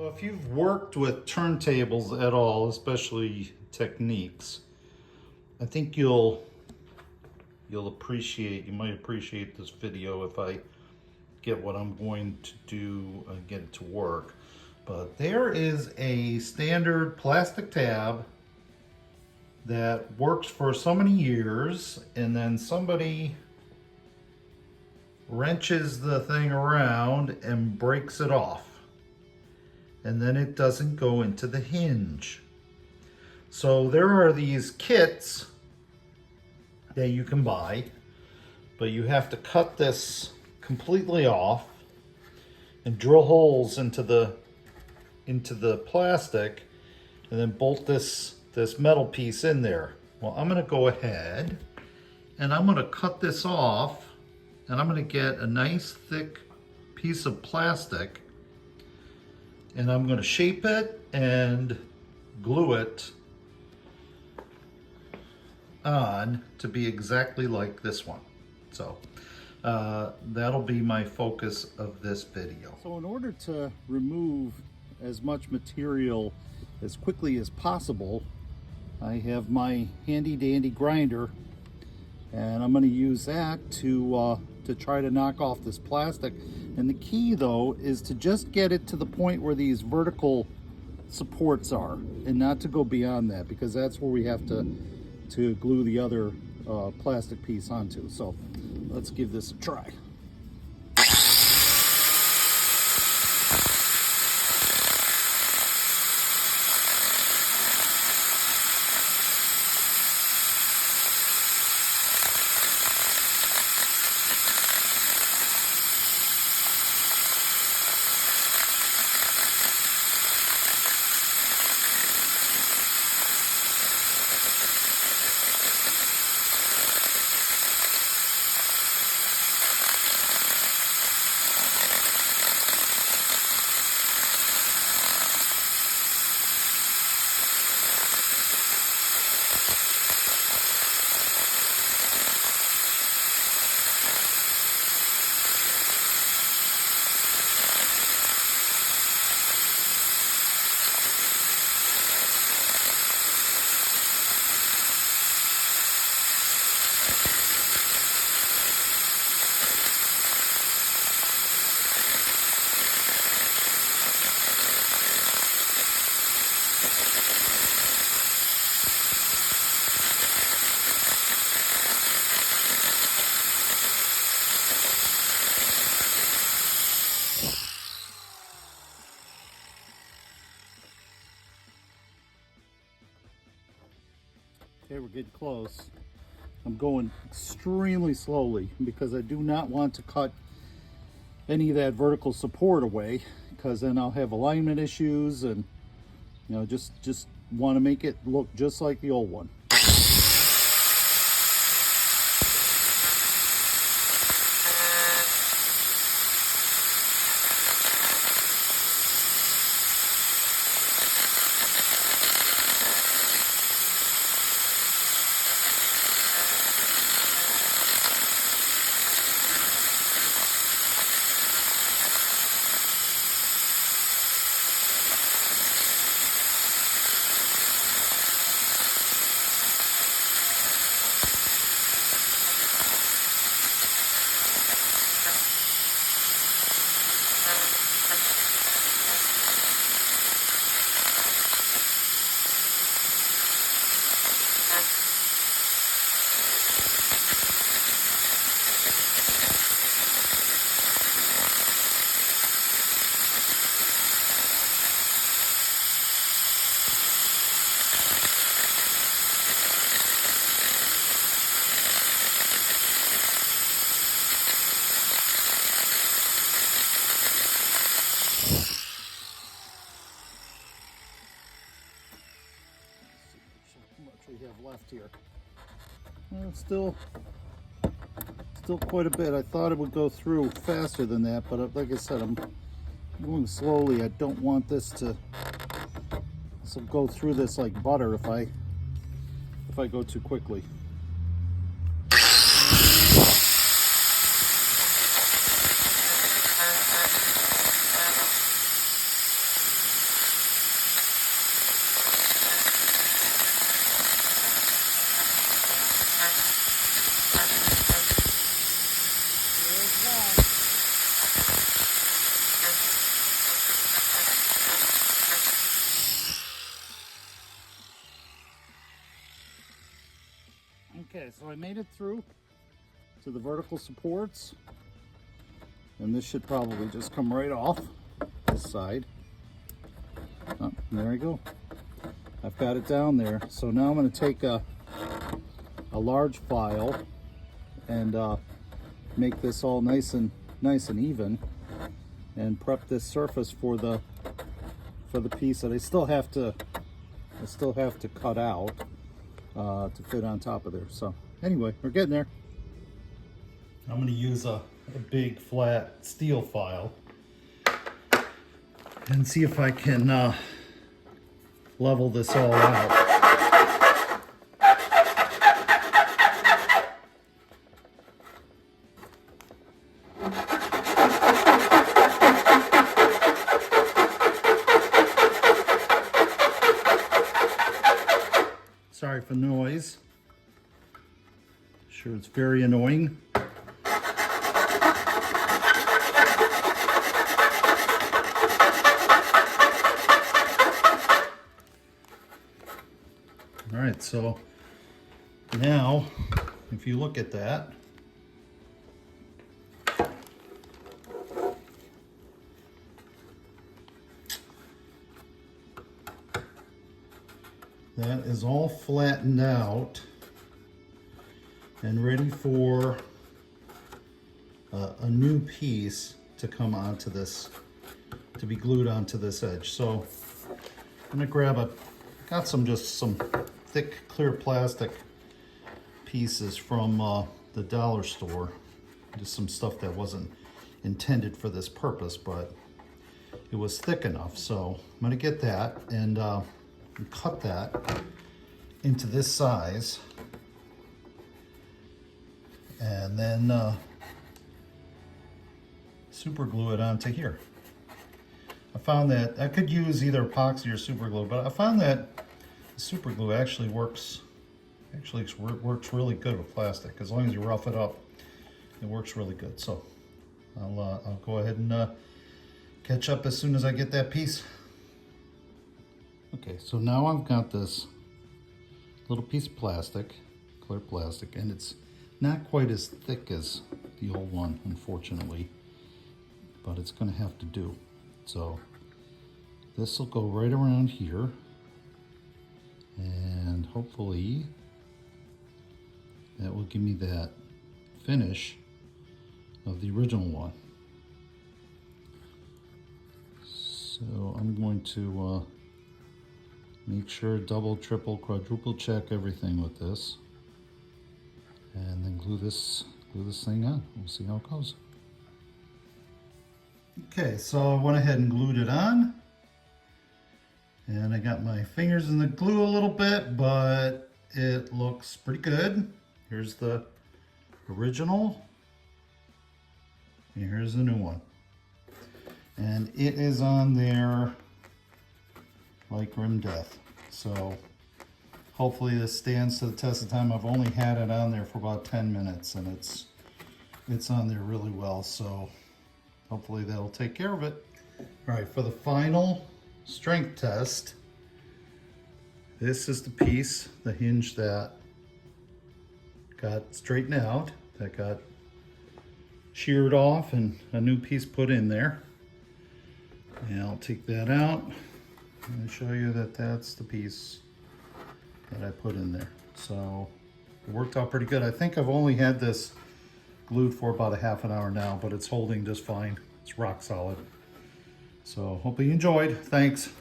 So if you've worked with turntables at all, especially Technics, I think you might appreciate this video if I get what I'm going to do and get it to work. But there is a standard plastic tab that works for so many years, and then somebody wrenches the thing around and breaks it off. And then it doesn't go into the hinge. So there are these kits that you can buy, but you have to cut this completely off and drill holes into the plastic and then bolt this metal piece in there. Well, I'm gonna go ahead and I'm gonna cut this off, and I'm gonna get a nice thick piece of plastic, and I'm gonna shape it and glue it on to be exactly like this one. So that'll be my focus of this video. So in order to remove as much material as quickly as possible, I have my handy dandy grinder, and I'm going to use that to try to knock off this plastic. And the key though is to just get it to the point where these vertical supports are, and not to go beyond that, because that's where we have to glue the other plastic piece onto. So let's give this a try. Okay, we're getting close. I'm going extremely slowly because I do not want to cut any of that vertical support away, because then I'll have alignment issues, and you know, just want to make it look just like the old one. We have left here. Well, it's still quite a bit. I thought it would go through faster than that, but like I said, I'm going slowly. I don't want this to go through this like butter if I go too quickly. so I made it through to the vertical supports, and this should probably just come right off this side. Oh, there we go. I've got it down there. So now I'm going to take a large file and make this all nice and even, and prep this surface for the piece that I still have to cut out to fit on top of there. So anyway, we're getting there. I'm going to use a big flat steel file and see if I can level this all out. Sorry for noise. Sure, it's very annoying. All right, so now if you look at that, that is all flattened out and ready for a new piece to come onto this, to be glued onto this edge. So I'm gonna grab got some thick clear plastic pieces from the dollar store. Just some stuff that wasn't intended for this purpose, but it was thick enough. So I'm gonna get that and cut that into this size, and then super glue it onto here. I found that I could use either epoxy or super glue, but I found that super glue actually works really good with plastic. As long as you rough it up, it works really good. So I'll go ahead and catch up as soon as I get that piece. Okay, so now I've got this little piece of plastic, clear plastic, and it's not quite as thick as the old one, unfortunately, but it's going to have to do. So this will go right around here, and hopefully that will give me that finish of the original one. So I'm going to make sure double, triple, quadruple check everything with this, and then glue this thing on. We'll see how it goes. Okay, so I went ahead and glued it on, and I got my fingers in the glue a little bit, but it looks pretty good. Here's the original, and here's the new one, and it is on there like grim death. So hopefully this stands to the test of time. I've only had it on there for about 10 minutes, and it's on there really well, so hopefully that'll take care of it. All right, for the final strength test, this is the piece, the hinge that got straightened out, that got sheared off and a new piece put in there. And I'll take that out and show you that that's the piece that I put in there. So it worked out pretty good. I think I've only had this glued for about a half an hour now, but it's holding just fine. It's rock solid. So hope you enjoyed. Thanks.